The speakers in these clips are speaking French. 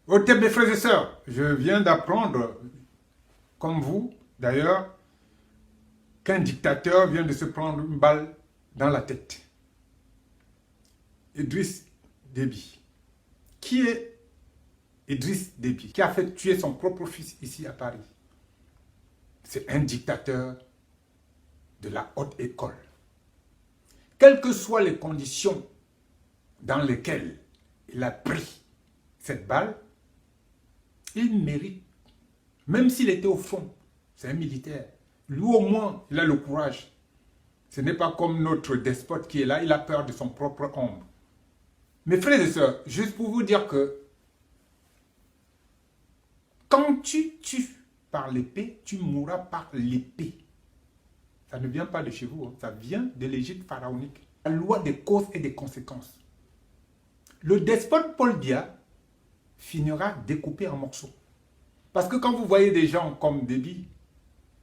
Au thème mes frères et sœurs, je viens d'apprendre, comme vous d'ailleurs, qu'un dictateur vient de se prendre une balle dans la tête. Idriss Déby. Qui est Idriss Déby? Qui a fait tuer son propre fils ici à Paris? C'est un dictateur de la haute école. Quelles que soient les conditions dans lesquelles il a pris cette balle, il mérite, même s'il était au fond, c'est un militaire. Lui au moins, il a le courage. Ce n'est pas comme notre despote qui est là, il a peur de son propre ombre. Mes frères et sœurs, juste pour vous dire que quand tu tues par l'épée, tu mourras par l'épée. Ça ne vient pas de chez vous, hein. Ça vient de l'Égypte pharaonique. La loi des causes et des conséquences. Le despote Paul Biya finira découpé en morceaux. Parce que quand vous voyez des gens comme Déby,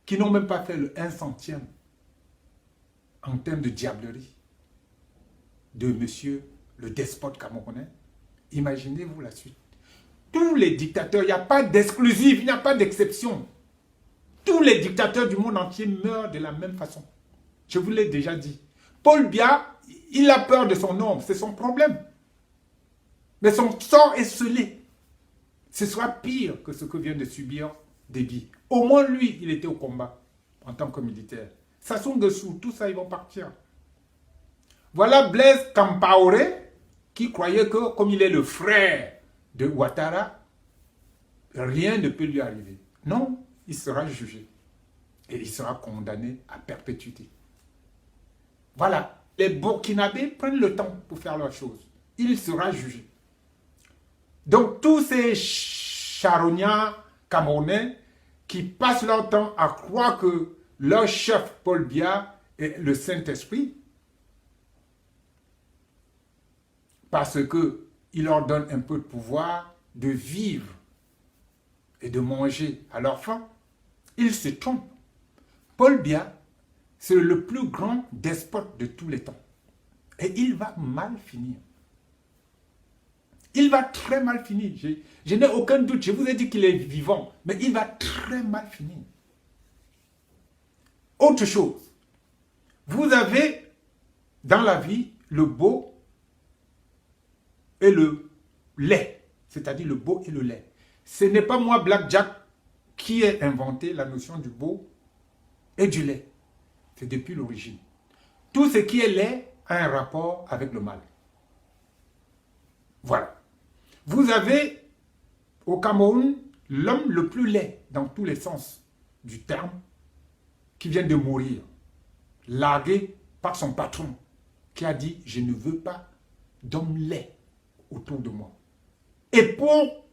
qui n'ont même pas fait le 1 centième en termes de diablerie de monsieur le despote camerounais, imaginez-vous la suite. Tous les dictateurs, il n'y a pas d'exclusif, il n'y a pas d'exception. Tous les dictateurs du monde entier meurent de la même façon. Je vous l'ai déjà dit. Paul Biya, il a peur de son ombre, c'est son problème. Mais son sort est scellé. Ce sera pire que ce que vient de subir Déby. Au moins lui, il était au combat en tant que militaire. Sassou Nguesso, tout ça, ils vont partir. Voilà Blaise Compaoré qui croyait que comme il est le frère de Ouattara, rien ne peut lui arriver. Non, il sera jugé et il sera condamné à perpétuité. Voilà, les Burkinabés prennent le temps pour faire leurs choses. Il sera jugé. Donc tous ces charognards camerounais qui passent leur temps à croire que leur chef Paul Biya est le Saint-Esprit, parce qu'il leur donne un peu de pouvoir de vivre et de manger à leur faim, ils se trompent. Paul Biya, c'est le plus grand despote de tous les temps. Et il va mal finir. Il va très mal finir. Je n'ai aucun doute. Je vous ai dit qu'il est vivant. Mais il va très mal finir. Autre chose. Vous avez dans la vie le beau et le laid. C'est-à-dire le beau et le laid. Ce n'est pas moi, Black Jack, qui ai inventé la notion du beau et du laid. C'est depuis l'origine. Tout ce qui est laid a un rapport avec le mal. Voilà. Vous avez au Cameroun l'homme le plus laid dans tous les sens du terme qui vient de mourir, largué par son patron qui a dit « Je ne veux pas d'homme laid autour de moi ». Et pour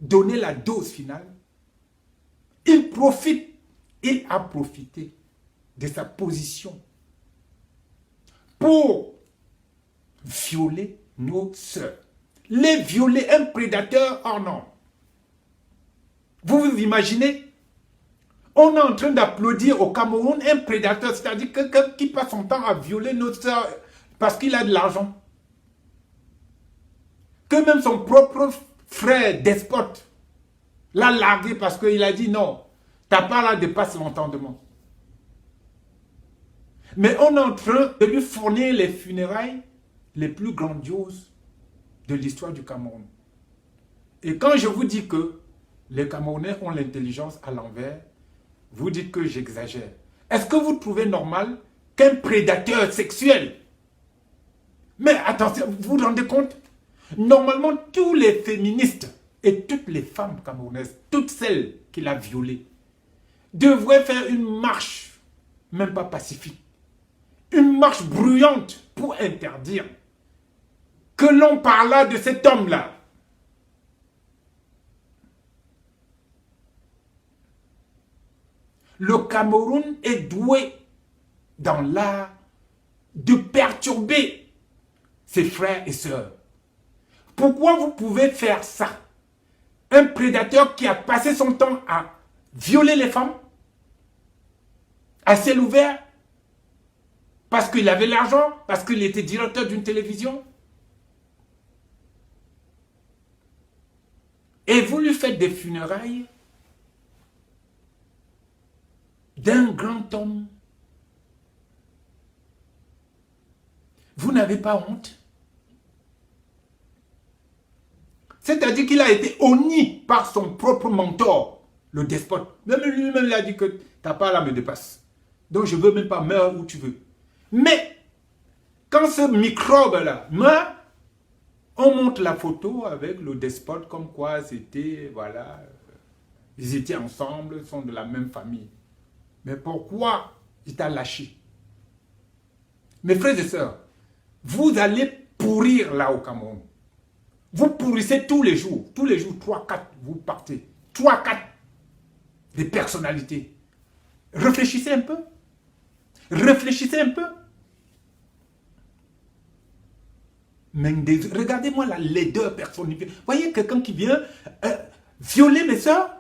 donner la dose finale, il a profité de sa position pour violer nos sœurs. Les violer, un prédateur hors norme. Vous vous imaginez? On est en train d'applaudir au Cameroun un prédateur, c'est-à-dire quelqu'un qui passe son temps à violer nos sœurs parce qu'il a de l'argent. Que même son propre frère despote l'a largué parce qu'il a dit non, ta part là dépasse l'entendement. Mais on est en train de lui fournir les funérailles les plus grandioses de l'histoire du Cameroun. Et quand je vous dis que les Camerounais ont l'intelligence à l'envers, vous dites que j'exagère. Est-ce que vous trouvez normal qu'un prédateur sexuel... Mais attention, vous vous rendez compte? Normalement, tous les féministes et toutes les femmes camerounaises, toutes celles qu'il a violées, devraient faire une marche, même pas pacifique, une marche bruyante pour interdire que l'on parla de cet homme-là. Le Cameroun est doué dans l'art de perturber ses frères et sœurs. Pourquoi vous pouvez faire ça? Un prédateur qui a passé son temps à violer les femmes à ciel ouvert parce qu'il avait l'argent, parce qu'il était directeur d'une télévision. Et vous lui faites des funérailles d'un grand homme. Vous n'avez pas honte? C'est-à-dire qu'il a été honni par son propre mentor, le despote. Même lui-même, il a dit que ta part là me dépasse. Donc je ne veux même pas meurs où tu veux. Mais, quand ce microbe-là meurt, on montre la photo avec le despote comme quoi c'était, voilà, ils étaient ensemble, ils sont de la même famille. Mais pourquoi il t'a lâché? Mes frères et sœurs, vous allez pourrir là au Cameroun. Vous pourrissez tous les jours, 3, 4, vous partez. 3, 4, des personnalités. Réfléchissez un peu. Réfléchissez un peu. Regardez-moi la laideur personnifiée. Voyez quelqu'un qui vient violer mes soeurs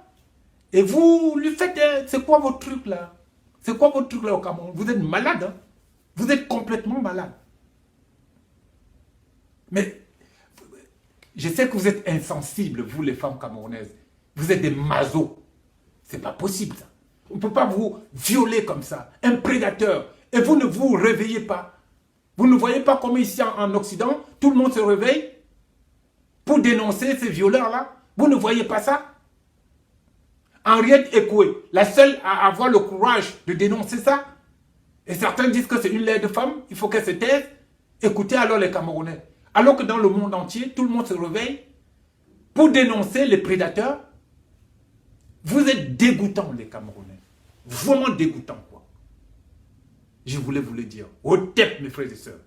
et vous lui faites... c'est quoi votre truc là? C'est quoi votre truc là au Cameroun? Vous êtes malade. Hein? Vous êtes complètement malade. Mais je sais que vous êtes insensibles, vous les femmes camerounaises. Vous êtes des masos. C'est pas possible ça. On ne peut pas vous violer comme ça. Un prédateur. Et vous ne vous réveillez pas. Vous ne voyez pas comme ici en Occident, tout le monde se réveille pour dénoncer ces violeurs-là. Vous ne voyez pas ça? Henriette Ekoué, la seule à avoir le courage de dénoncer ça. Et certains disent que c'est une laide femme, il faut qu'elle se taise. Écoutez alors les Camerounais. Alors que dans le monde entier, tout le monde se réveille pour dénoncer les prédateurs. Vous êtes dégoûtants, les Camerounais. Vraiment dégoûtants, quoi. Je voulais vous le dire. Au tête, mes frères et sœurs.